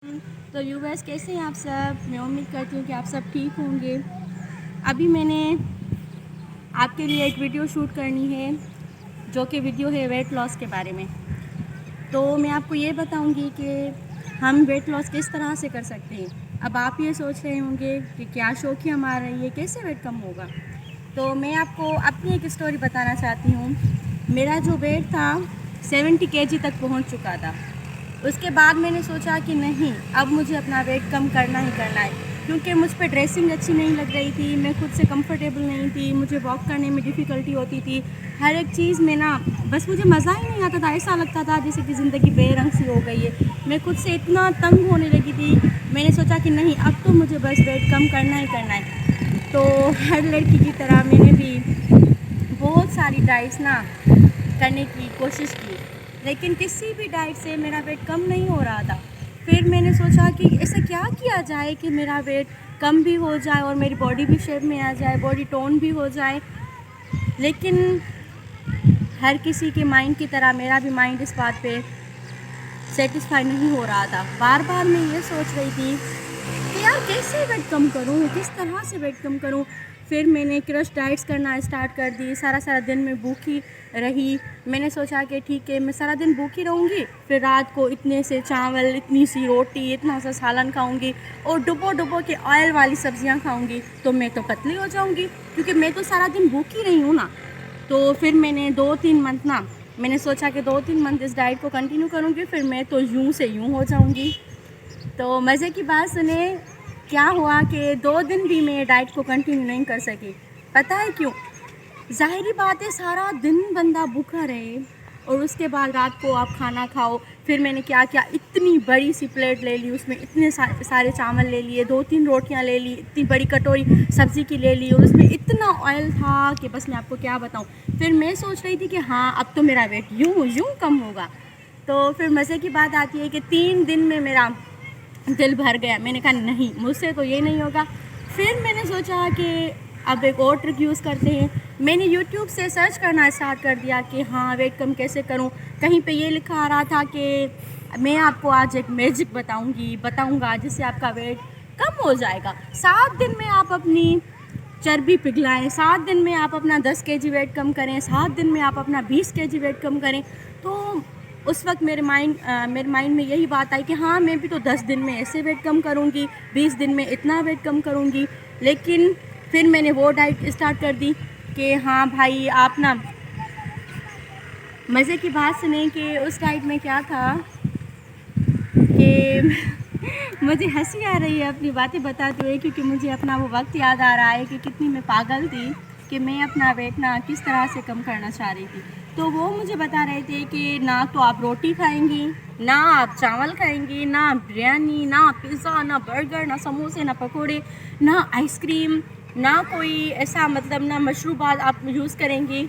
तो व्यूवर्स कैसे हैं आप सब। मैं उम्मीद करती हूँ कि आप सब ठीक होंगे। अभी मैंने आपके लिए एक वीडियो शूट करनी है जो कि वीडियो है वेट लॉस के बारे में। तो मैं आपको ये बताऊंगी कि हम वेट लॉस किस तरह से कर सकते हैं। अब आप ये सोच रहे होंगे कि क्या शौक ही हमारा ये कैसे वेट कम होगा। तो मैं आपको अपनी एक स्टोरी बताना चाहती हूँ। मेरा जो वेट था 70 kg तक पहुँच चुका था। उसके बाद मैंने सोचा कि नहीं, अब मुझे अपना वेट कम करना ही करना है, क्योंकि मुझ पर ड्रेसिंग अच्छी नहीं लग रही थी, मैं खुद से कंफर्टेबल नहीं थी, मुझे वॉक करने में डिफ़िकल्टी होती थी। हर एक चीज़ में ना बस मुझे मज़ा ही नहीं आता था। ऐसा लगता था जैसे कि ज़िंदगी बेरंग सी हो गई है। मैं खुद से इतना तंग होने लगी थी। मैंने सोचा कि नहीं, अब तो मुझे बस वेट कम करना ही करना है। तो हर लड़की की तरह मैंने भी बहुत सारी डाइट्स ना करने की कोशिश की, लेकिन किसी भी डाइट से मेरा वेट कम नहीं हो रहा था। फिर मैंने सोचा कि ऐसा क्या किया जाए कि मेरा वेट कम भी हो जाए और मेरी बॉडी भी शेप में आ जाए, बॉडी टोन भी हो जाए। लेकिन हर किसी के माइंड की तरह मेरा भी माइंड इस बात पे सेटिस्फाई नहीं हो रहा था। बार बार मैं ये सोच रही थी कि यार कैसे वेट कम करूँ, किस तरह से वेट कम करूँ। फिर मैंने क्रश डाइट्स करना स्टार्ट कर दी। सारा दिन मैं भूखी रही। मैंने सोचा कि ठीक है, मैं सारा दिन भूखी रहूँगी, फिर रात को इतने से चावल, इतनी सी रोटी, इतना सा सालन खाऊँगी और डुबो के ऑयल वाली सब्जियाँ खाऊँगी, तो मैं तो पतली हो जाऊँगी, क्योंकि मैं तो सारा दिन भूखी रही हूँ ना। तो फिर मैंने 2-3 मंथ ना मैंने सोचा कि 2-3 मंथ इस डाइट को कंटिन्यू करूँगी, फिर मैं तो यूँ से यूँ हो जाऊँगी। तो मज़े की बात सुने, क्या हुआ कि 2 दिन भी मैं डाइट को कंटिन्यू नहीं कर सकी। पता है क्यों? ज़ाहिरी बात है, सारा दिन बंदा भूखा रहे और उसके बाद रात को आप खाना खाओ। फिर मैंने क्या किया, इतनी बड़ी सी प्लेट ले ली, उसमें इतने सारे चावल ले लिए, 2-3 रोटियां ले ली, इतनी बड़ी कटोरी सब्ज़ी की ले ली और उसमें इतना ऑयल था कि बस मैं आपको क्या बताऊं। फिर मैं सोच रही थी कि हाँ, अब तो मेरा वेट यूँ कम होगा। तो फिर मज़े की बात आती है कि 3 दिन में मेरा दिल भर गया। मैंने कहा नहीं, मुझसे तो ये नहीं होगा। फिर मैंने सोचा कि अब एक और ट्रिक यूज़ करते हैं। मैंने यूट्यूब से सर्च करना स्टार्ट कर दिया कि हाँ, वेट कम कैसे करूं। कहीं पे ये लिखा आ रहा था कि मैं आपको आज एक मैजिक बताऊंगा जिससे आपका वेट कम हो जाएगा। 7 दिन में आप अपनी चर्बी पिघलाएं, 7 दिन में आप अपना 10 kg वेट कम करें, 7 दिन में आप अपना 20 kg वेट कम करें। तो उस वक्त मेरे माइंड में यही बात आई कि हाँ, मैं भी तो 10 दिन में ऐसे वेट कम करूँगी, 20 दिन में इतना वेट कम करूँगी। लेकिन फिर मैंने वो डाइट स्टार्ट कर दी कि हाँ भाई, आप ना मज़े की बात सुने कि उस डाइट में क्या था कि मुझे हंसी आ रही है अपनी बातें बताते हुए, क्योंकि मुझे अपना वो वक्त याद आ रहा है कि कितनी मैं पागल थी कि मैं अपना वेट ना किस तरह से कम करना चाह रही थी। तो वो मुझे बता रहे थे कि ना तो आप रोटी खाएंगी, ना आप चावल खाएंगी, ना बिरयानी, ना पिज़्ज़ा, ना बर्गर, ना समोसे, ना पकोड़े, ना आइसक्रीम, ना कोई ऐसा मतलब ना मशरूबात आप यूज़ करेंगी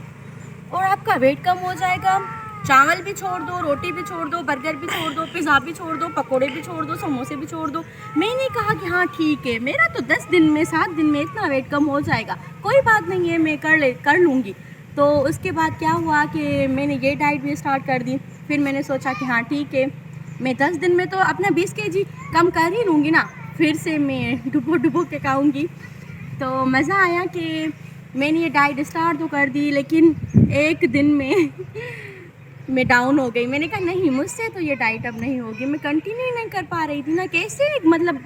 और आपका वेट कम हो जाएगा। चावल भी छोड़ दो, रोटी भी छोड़ दो, बर्गर भी छोड़ दो, पिज़्ज़ा भी छोड़ दो, पकोड़े भी छोड़ दो, समोसे भी छोड़ दो। मैंने कहा कि हाँ ठीक है, मेरा तो 10 दिन में 7 दिन में इतना वेट कम हो जाएगा, कोई बात नहीं है, मैं कर लूँगी। तो उसके बाद क्या हुआ कि मैंने ये डाइट भी स्टार्ट कर दी। फिर मैंने सोचा कि हाँ ठीक है, मैं 10 दिन में तो अपना 20 kg कम कर ही लूँगी ना, फिर से मैं डुबो के खाऊँगी। तो मज़ा आया कि मैंने ये डाइट स्टार्ट तो कर दी, लेकिन एक दिन में मैं डाउन हो गई। मैंने कहा नहीं, मुझसे तो ये डाइट अब नहीं होगी। मैं कंटिन्यू नहीं कर पा रही थी ना। कैसे मतलब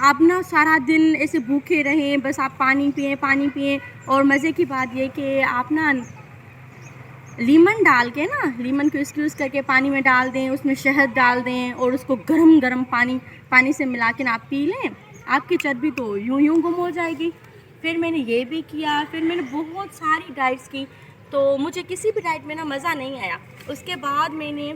आप ना सारा दिन ऐसे भूखे रहें, बस आप पानी पिएं और मज़े की बात ये कि आप ना लीमन डाल के ना, लीमन को स्क्यूज़ करके पानी में डाल दें, उसमें शहद डाल दें और उसको गरम पानी से मिला के ना आप पी लें, आपकी चर्बी तो यूँ गुम हो जाएगी। फिर मैंने ये भी किया, फिर मैंने बहुत सारी डाइट्स की, तो मुझे किसी भी डाइट में ना मज़ा नहीं आया। उसके बाद मैंने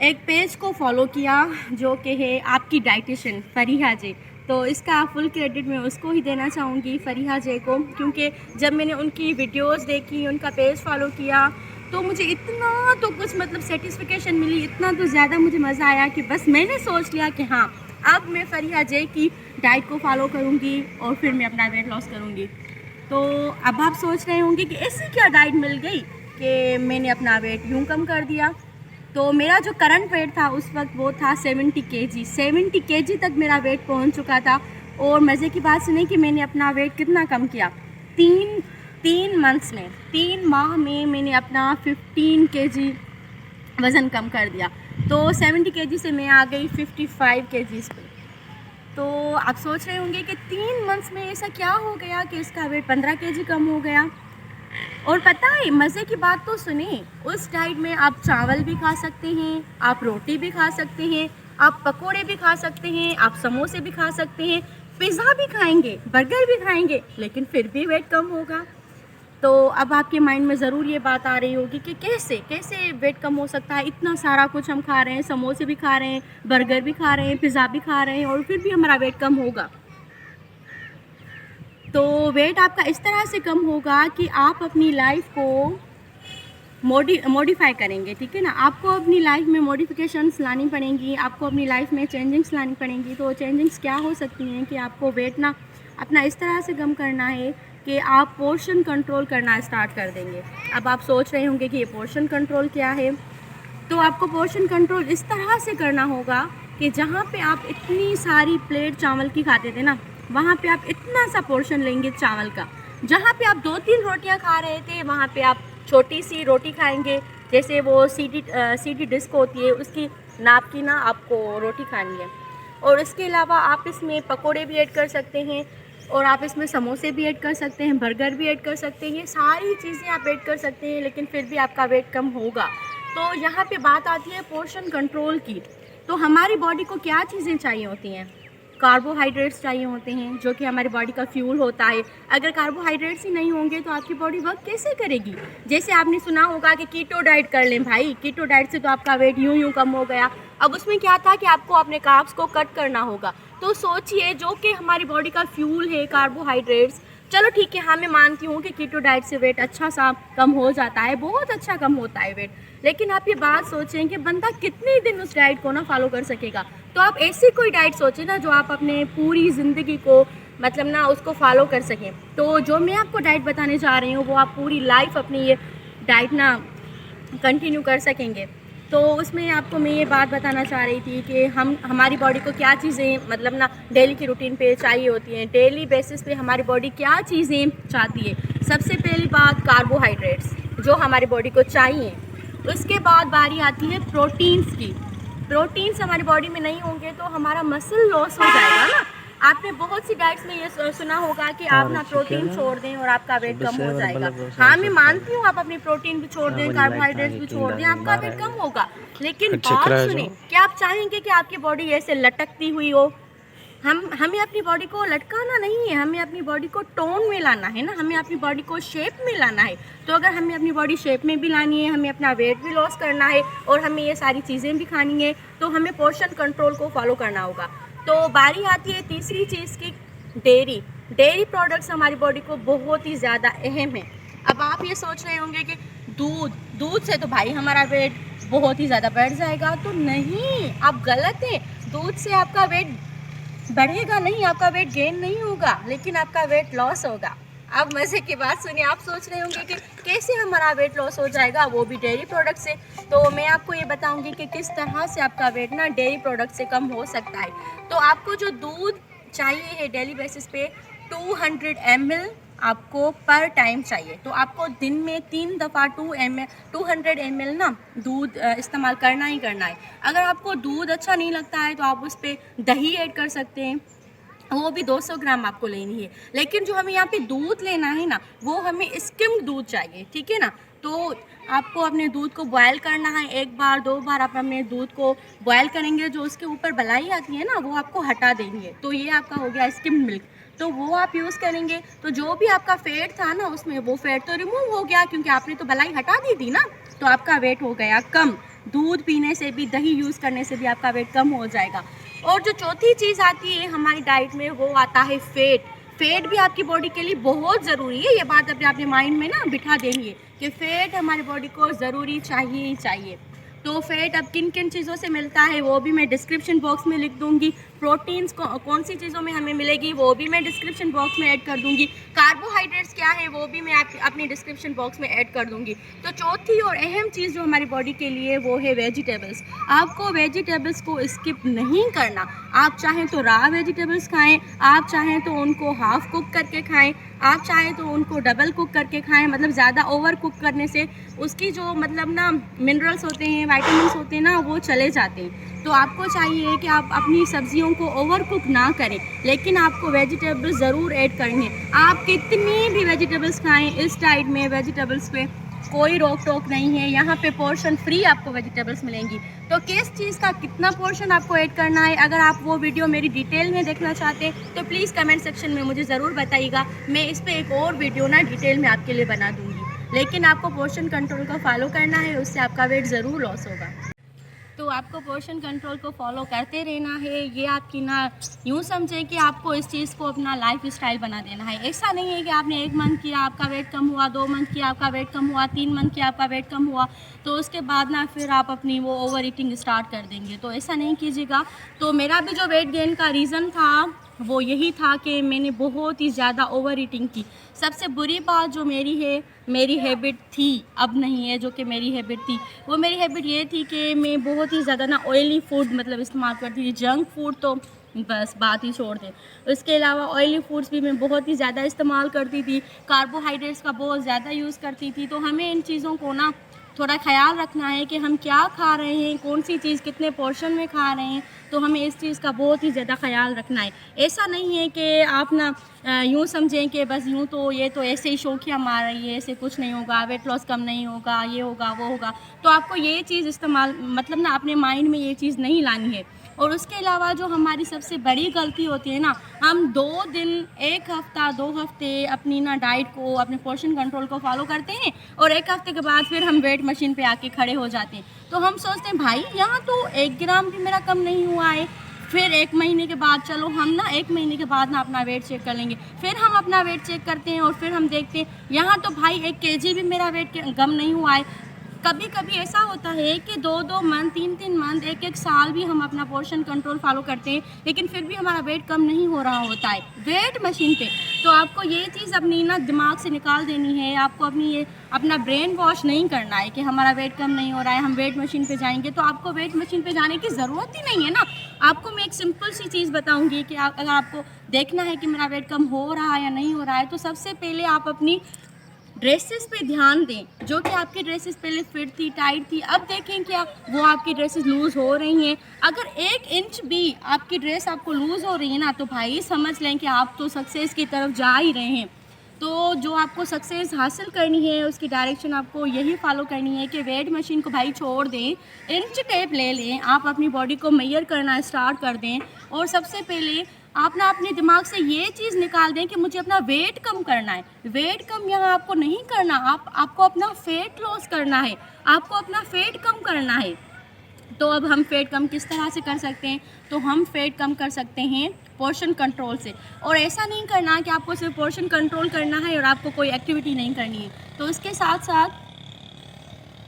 एक पेज को फॉलो किया जो कि है आपकी डाइटिशियन फरीहा जे। तो इसका फुल क्रेडिट मैं उसको ही देना चाहूँगी, फरीहा जे को, क्योंकि जब मैंने उनकी वीडियोस देखी, उनका पेज फॉलो किया, तो मुझे इतना तो कुछ मतलब सेटिस्फिकेशन मिली, इतना तो ज़्यादा मुझे मज़ा आया कि बस मैंने सोच लिया कि हाँ, अब मैं फरीहा जे की डाइट को फॉलो करूँगी और फिर मैं अपना वेट लॉस करूँगी। तो अब आप सोच रहे होंगे कि ऐसी क्या डाइट मिल गई कि मैंने अपना वेट यूँ कम कर दिया। तो मेरा जो करंट वेट था उस वक्त वो था 70 केजी। 70 केजी तक मेरा वेट पहुंच चुका था। और मज़े की बात सुनिए कि मैंने अपना वेट कितना कम किया, तीन मंथ्स में, 3 माह में मैंने अपना 15 केजी वज़न कम कर दिया। तो 70 केजी से मैं आ गई 55 केजीज़ पे। तो आप सोच रहे होंगे कि 3 मंथ्स में ऐसा क्या हो गया कि इसका वेट 15 केजी कम हो गया। और पता है मज़े की बात तो सुनिए, उस डाइट में आप चावल भी खा सकते हैं, आप रोटी भी खा सकते हैं, आप पकोड़े भी खा सकते हैं, आप समोसे भी खा सकते हैं, पिज़्ज़ा भी खाएंगे, बर्गर भी खाएंगे, लेकिन फिर भी वेट कम होगा। तो अब आपके माइंड में ज़रूर ये बात आ रही होगी कि कैसे कैसे वेट कम हो सकता है, इतना सारा कुछ हम खा रहे हैं, समोसे भी खा रहे हैं, बर्गर भी खा रहे हैं, पिज़्ज़ा भी खा रहे हैं, और फिर भी हमारा वेट कम होगा। तो वेट आपका इस तरह से कम होगा कि आप अपनी लाइफ को मॉडिफाई करेंगे, ठीक है ना। आपको अपनी लाइफ में मॉडिफिकेशंस लानी पड़ेंगी, आपको अपनी लाइफ में चेंजिंग्स लानी पड़ेंगी। तो चेंजिंग्स क्या हो सकती हैं कि आपको वेट ना अपना इस तरह से कम करना है कि आप पोर्शन कंट्रोल करना स्टार्ट कर देंगे। अब आप सोच रहे होंगे कि ये पोर्शन कंट्रोल क्या है। तो आपको पोर्शन कंट्रोल इस तरह से करना होगा कि जहाँ पे आप इतनी सारी प्लेट चावल की खाते थे ना, वहाँ पे आप इतना सा पोर्शन लेंगे चावल का। जहाँ पे आप 2-3 रोटियाँ खा रहे थे, वहाँ पे आप छोटी सी रोटी खाएंगे। जैसे वो सीटी डिस्क होती है, उसकी नाप की ना आपको रोटी खानी है। और इसके अलावा आप इसमें पकोड़े भी ऐड कर सकते हैं, और आप इसमें समोसे भी ऐड कर सकते हैं, बर्गर भी ऐड कर सकते हैं, सारी चीज़ें आप ऐड कर सकते हैं, लेकिन फिर भी आपका वेट कम होगा। तो यहाँ पे बात आती है पोर्शन कंट्रोल की। तो हमारी बॉडी को क्या चीज़ें चाहिए होती हैं? कार्बोहाइड्रेट्स चाहिए होते हैं, जो कि हमारी बॉडी का फ्यूल होता है। अगर कार्बोहाइड्रेट्स ही नहीं होंगे तो आपकी बॉडी वर्क कैसे करेगी? जैसे आपने सुना होगा कि कीटो डाइट कर लें भाई, कीटो डाइट से तो आपका वेट यूं कम हो गया। अब उसमें क्या था कि आपको अपने कार्ब्स को कट करना होगा। तो सोचिए, जो कि हमारी बॉडी का फ्यूल है कार्बोहाइड्रेट्स, चलो ठीक है, हाँ मैं मानती हूँ कि कीटो डाइट से वेट अच्छा सा कम हो जाता है, बहुत अच्छा कम होता है वेट। लेकिन आप ये बात सोचें कि बंदा कितने दिन उस डाइट को ना फॉलो कर सकेगा। तो आप ऐसी कोई डाइट सोचें ना जो आप अपने पूरी ज़िंदगी को मतलब ना उसको फॉलो कर सकें। तो जो मैं आपको डाइट बताने जा रही हूँ वो आप पूरी लाइफ अपनी ये डाइट ना कंटिन्यू कर सकेंगे। तो उसमें आपको मैं ये बात बताना चाह रही थी कि हमारी बॉडी को क्या चीज़ें मतलब ना डेली की रूटीन पे चाहिए होती हैं, डेली बेसिस पे हमारी बॉडी क्या चीज़ें चाहती है। सबसे पहली बात कार्बोहाइड्रेट्स जो हमारी बॉडी को चाहिए। उसके बाद बारी आती है प्रोटीन्स की। प्रोटीन्स हमारी बॉडी में नहीं होंगे तो हमारा मसल लॉस हो जाएगा ना। आपने बहुत सी डाइट्स में ये सुना होगा कि आप ना प्रोटीन छोड़ दें और आपका वेट कम हो जाएगा। हाँ मैं मानती हूँ, आप अपनी प्रोटीन भी छोड़ दें, कार्बोहाइड्रेट्स भी छोड़ दें, आपका वेट कम होगा। लेकिन बात सुनिए, क्या आप चाहेंगे कि आपकी बॉडी ऐसे लटकती हुई हो? हमें अपनी बॉडी को लटकाना नहीं है, हमें अपनी बॉडी को टोन में लाना है ना, हमें अपनी बॉडी को शेप में लाना है। तो अगर हमें अपनी बॉडी शेप में भी लानी है, हमें अपना वेट भी लॉस करना है और हमें ये सारी चीज़ें भी खानी है, तो हमें पोर्शन कंट्रोल को फॉलो करना होगा। तो बारी आती है तीसरी चीज़ की, डेयरी प्रोडक्ट्स हमारी बॉडी को बहुत ही ज़्यादा अहम है। अब आप ये सोच रहे होंगे कि दूध से तो भाई हमारा वेट बहुत ही ज़्यादा बढ़ जाएगा। तो नहीं, आप गलत हैं। दूध से आपका वेट बढ़ेगा नहीं, आपका वेट गेन नहीं होगा, लेकिन आपका वेट लॉस होगा। अब मज़े की बात सुनिए, आप सोच रहे होंगे कि कैसे हमारा वेट लॉस हो जाएगा, वो भी डेयरी प्रोडक्ट से। तो मैं आपको ये बताऊंगी कि किस तरह से आपका वेट ना डेयरी प्रोडक्ट से कम हो सकता है। तो आपको जो दूध चाहिए है डेली बेसिस पे 200 ml आपको पर टाइम चाहिए। तो आपको दिन में 3 दफ़ा 200 ml ना दूध इस्तेमाल करना ही करना है। अगर आपको दूध अच्छा नहीं लगता है तो आप उस पर दही ऐड कर सकते हैं, वो भी 200 ग्राम आपको लेनी है। लेकिन जो हमें यहाँ पे दूध लेना है ना, वो हमें स्किम्ड दूध चाहिए, ठीक है ना। तो आपको अपने दूध को बॉयल करना है, 1 बार 2 बार आप अपने दूध को बॉयल करेंगे, जो उसके ऊपर बलाई आती है ना वो आपको हटा देनी है। तो ये आपका हो गया स्किम्ड मिल्क, तो वो आप यूज़ करेंगे। तो जो भी आपका फैट था ना उसमें, वो फैट तो रिमूव हो गया क्योंकि आपने तो बलाई हटा दी थी ना, तो आपका वेट हो गया कम। दूध पीने से भी, दही यूज़ करने से भी आपका वेट कम हो जाएगा। और जो चौथी चीज़ आती है हमारी डाइट में, वो आता है फैट भी आपकी बॉडी के लिए बहुत ज़रूरी है। ये बात अपने माइंड में ना बिठा देनी है कि फ़ैट हमारी बॉडी को ज़रूरी चाहिए ही चाहिए। तो फैट अब किन किन चीज़ों से मिलता है वो भी मैं डिस्क्रिप्शन बॉक्स में लिख दूंगी। प्रोटीन्स कौन सी चीज़ों में हमें मिलेगी वो भी मैं डिस्क्रिप्शन बॉक्स में ऐड कर दूंगी। कार्बोहाइड्रेट्स क्या है वो भी मैं अपनी डिस्क्रिप्शन बॉक्स में ऐड कर दूंगी। तो चौथी और अहम चीज़ जो हमारी बॉडी के लिए वो है वेजिटेबल्स। आपको वेजिटेबल्स को स्किप नहीं करना। आप चाहें तो रॉ वेजिटेबल्स खाएं, आप चाहें तो उनको हाफ कुक करके खाएं, आप चाहें तो उनको डबल कुक करके खाएं। मतलब ज़्यादा ओवर कुक करने से उसकी जो मतलब ना मिनरल्स होते हैं, विटामिन्स होते हैं ना, वो चले जाते हैं। तो आपको चाहिए कि आप अपनी सब्जियों को ओवर कुक ना करें, लेकिन आपको वेजिटेबल्स ज़रूर ऐड करनी है। आप कितनी भी वेजिटेबल्स खाएं, इस डाइट में वेजिटेबल्स पे कोई रोक टोक नहीं है। यहाँ पे पोर्शन फ्री आपको वेजिटेबल्स मिलेंगी। तो किस चीज़ का कितना पोर्शन आपको ऐड करना है, अगर आप वो वीडियो मेरी डिटेल में देखना चाहते हैं तो प्लीज़ कमेंट सेक्शन में मुझे ज़रूर बताइएगा। मैं इस पर एक और वीडियो ना डिटेल में आपके लिए बना दूँगी। लेकिन आपको पोर्शन कंट्रोल को फॉलो करना है, उससे आपका वेट ज़रूर लॉस होगा। तो आपको पोर्शन कंट्रोल को फॉलो करते रहना है। ये आपकी ना यूँ समझें कि आपको इस चीज़ को अपना लाइफ स्टाइल बना देना है। ऐसा नहीं है कि आपने 1 मंथ किया आपका वेट कम हुआ, 2 मंथ किया आपका वेट कम हुआ, 3 मंथ किया आपका वेट कम हुआ तो उसके बाद ना फिर आप अपनी वो ओवर ईटिंग स्टार्ट कर देंगे। तो ऐसा नहीं कीजिएगा। तो मेरा भी जो वेट गेन का रीज़न था वो यही था कि मैंने बहुत ही ज़्यादा ओवर ईटिंग की। सबसे बुरी बात जो मेरी हैबिट थी, अब नहीं है, जो कि मेरी हैबिट थी, वो मेरी हैबिट ये थी कि मैं बहुत ही ज़्यादा ना ऑयली फूड मतलब इस्तेमाल करती थी। जंक फूड तो बस बात ही छोड़ दें। उसके अलावा ऑयली फूड्स भी मैं बहुत ही ज़्यादा इस्तेमाल करती थी। कार्बोहाइड्रेट्स का बहुत ज़्यादा यूज़ करती थी। तो हमें इन चीज़ों को ना थोड़ा ख्याल रखना है कि हम क्या खा रहे हैं, कौन सी चीज़ कितने पोर्शन में खा रहे हैं। तो हमें इस चीज़ का बहुत ही ज़्यादा ख्याल रखना है। ऐसा नहीं है कि आप ना यूँ समझें कि बस यूँ तो ये तो ऐसे ही शौकिया मार रही है, ऐसे कुछ नहीं होगा, वेट लॉस कम नहीं होगा, ये होगा वो होगा। तो आपको ये चीज़ इस्तेमाल मतलब ना अपने माइंड में ये चीज़ नहीं लानी है। और उसके अलावा जो हमारी सबसे बड़ी गलती होती है ना, हम 2 दिन, 1 हफ़्ता, 2 हफ़्ते अपनी ना डाइट को, अपने पोर्शन कंट्रोल को फॉलो करते हैं और 1 हफ़्ते के बाद फिर हम वेट मशीन पे आके खड़े हो जाते हैं। तो हम सोचते हैं भाई यहाँ तो 1 ग्राम भी मेरा कम नहीं हुआ है। फिर 1 महीने के बाद चलो हम ना 1 महीने के बाद ना अपना वेट चेक कर लेंगे। फिर हम अपना वेट चेक करते हैं और फिर हम देखते हैं यहाँ तो भाई 1 केजी भी मेरा वेट कम नहीं हुआ है। कभी कभी ऐसा होता है कि 2-2 मंथ, 3-3 मंथ, 1-1 साल भी हम अपना पोर्शन कंट्रोल फॉलो करते हैं, लेकिन फिर भी हमारा वेट कम नहीं हो रहा होता है वेट मशीन पे। तो आपको ये चीज़ अपनी ना दिमाग से निकाल देनी है। आपको अपना ब्रेन वॉश नहीं करना है कि हमारा वेट कम नहीं हो रहा है, हम वेट मशीन पे जाएंगे। तो आपको वेट मशीन पे जाने की ज़रूरत ही नहीं है ना। आपको मैं एक सिंपल सी चीज़ बताऊँगी कि अगर आपको देखना है कि मेरा वेट कम हो रहा है या नहीं हो रहा है, तो सबसे पहले आप अपनी ड्रेसेस पे ध्यान दें। जो कि आपकी ड्रेसेस पहले फिट थी, टाइट थी, अब देखें क्या वो आपकी ड्रेसेस लूज़ हो रही हैं। अगर 1 इंच भी आपकी ड्रेस आपको लूज़ हो रही है ना, तो भाई समझ लें कि आप तो सक्सेस की तरफ जा ही रहे हैं। तो जो आपको सक्सेस हासिल करनी है उसकी डायरेक्शन आपको यही फॉलो करनी है कि वेट मशीन को भाई छोड़ दें, इंच टेप ले लें, आप अपनी बॉडी को मेजर करना स्टार्ट कर दें। और सबसे पहले आप ना अपने दिमाग से ये चीज़ निकाल दें कि मुझे अपना वेट कम करना है। वेट कम यहाँ आपको नहीं करना, आपको अपना फ़ैट लॉस करना है, आपको अपना फ़ैट कम करना है। तो अब हम फ़ैट कम किस तरह से कर सकते हैं? तो हम फ़ैट कम कर सकते हैं पोर्शन कंट्रोल से। और ऐसा नहीं करना कि आपको सिर्फ पोर्शन कंट्रोल करना है और आपको कोई एक्टिविटी नहीं करनी है। तो इसके साथ साथ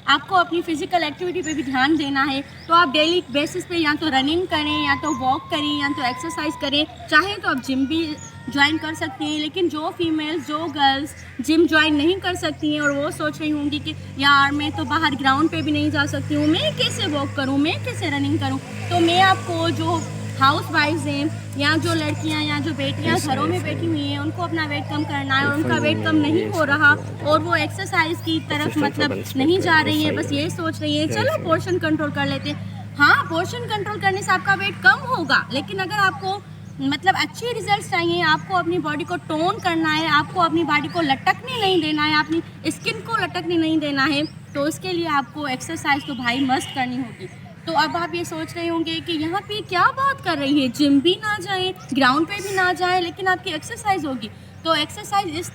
आपको अपनी फ़िज़िकल एक्टिविटी पे भी ध्यान देना है। तो आप डेली बेसिस पे या तो रनिंग करें, या तो वॉक करें, या तो एक्सरसाइज करें। चाहे तो आप जिम भी ज्वाइन कर सकती हैं। लेकिन जो फीमेल्स, जो गर्ल्स जिम ज्वाइन नहीं कर सकती हैं और वो सोच रही होंगी कि यार मैं तो बाहर ग्राउंड पे भी नहीं जा सकती हूँ, मैं कैसे वॉक करूँ, मैं कैसे रनिंग करूँ, तो मैं आपको जो हाउस वाइफ्स हैं या जो लड़कियां या जो बेटियां घरों में बैठी हुई हैं, उनको अपना वेट कम करना है और उनका वेट कम नहीं हो रहा और वो एक्सरसाइज की तरफ मतलब नहीं जा रही है, बस ये सोच रही है चलो पोर्शन कंट्रोल कर लेते हैं। हाँ, पोर्शन कंट्रोल करने से आपका वेट कम होगा, लेकिन अगर आपको मतलब अच्छे रिजल्ट चाहिए, आपको अपनी बॉडी को टोन करना है, आपको अपनी बॉडी को लटकने नहीं देना है, अपनी स्किन को लटकने नहीं देना है, तो उसके लिए आपको एक्सरसाइज तो भाई मस्ट करनी होगी। तो अब आप ये सोच रहे होंगे कि यहाँ पे क्या बात कर रही है, जिम भी ना जाए, ग्राउंड पे भी ना जाए, लेकिन आपकी एक्सरसाइज होगी। तो एक्सरसाइज इस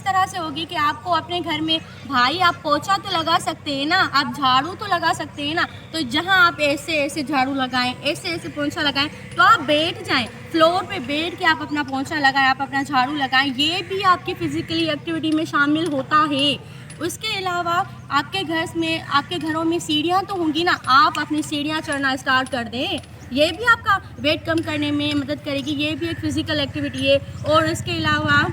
तरह से होगी कि आपको अपने घर में भाई आप पोछा तो लगा सकते हैं ना, आप झाड़ू तो लगा सकते हैं ना, तो जहाँ आप ऐसे ऐसे झाड़ू लगाएं, ऐसे ऐसे पोछा लगाएं, तो आप बैठ जाएं, फ्लोर पे बैठ के आप अपना पोछा लगाएं, आप अपना झाड़ू लगाएं। ये भी आपकी फ़िज़िकली एक्टिविटी में शामिल होता है। उसके अलावा आपके घरों में सीढ़ियाँ तो होंगी ना, आप अपनी सीढ़ियाँ चढ़ना स्टार्ट कर दें। ये भी आपका वेट कम करने में मदद करेगी, ये भी एक फ़िज़िकल एक्टिविटी है। और इसके अलावा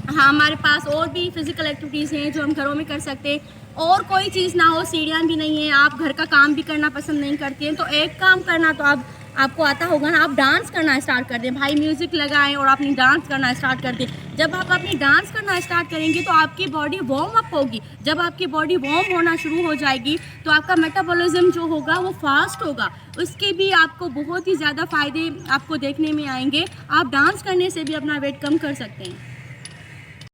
हाँ, हमारे पास और भी फ़िज़िकल एक्टिविटीज़ हैं जो हम घरों में कर सकते हैं। और कोई चीज़ ना हो, सीढ़ियाँ भी नहीं है, आप घर का काम भी करना पसंद नहीं करते हैं, तो एक काम करना तो आपको आता होगा ना, आप डांस करना स्टार्ट कर दें। भाई म्यूज़िक लगाएं और अपनी डांस करना स्टार्ट कर दें। जब आप अपनी डांस करना स्टार्ट करेंगे तो आपकी बॉडी वार्म अप होगी। जब आपकी बॉडी वार्म होना शुरू हो जाएगी तो आपका मेटाबॉलिज्म जो होगा वो फास्ट होगा। उसके भी आपको बहुत ही ज़्यादा फ़ायदे आपको देखने में आएंगे। आप डांस करने से भी अपना वेट कम कर सकते हैं।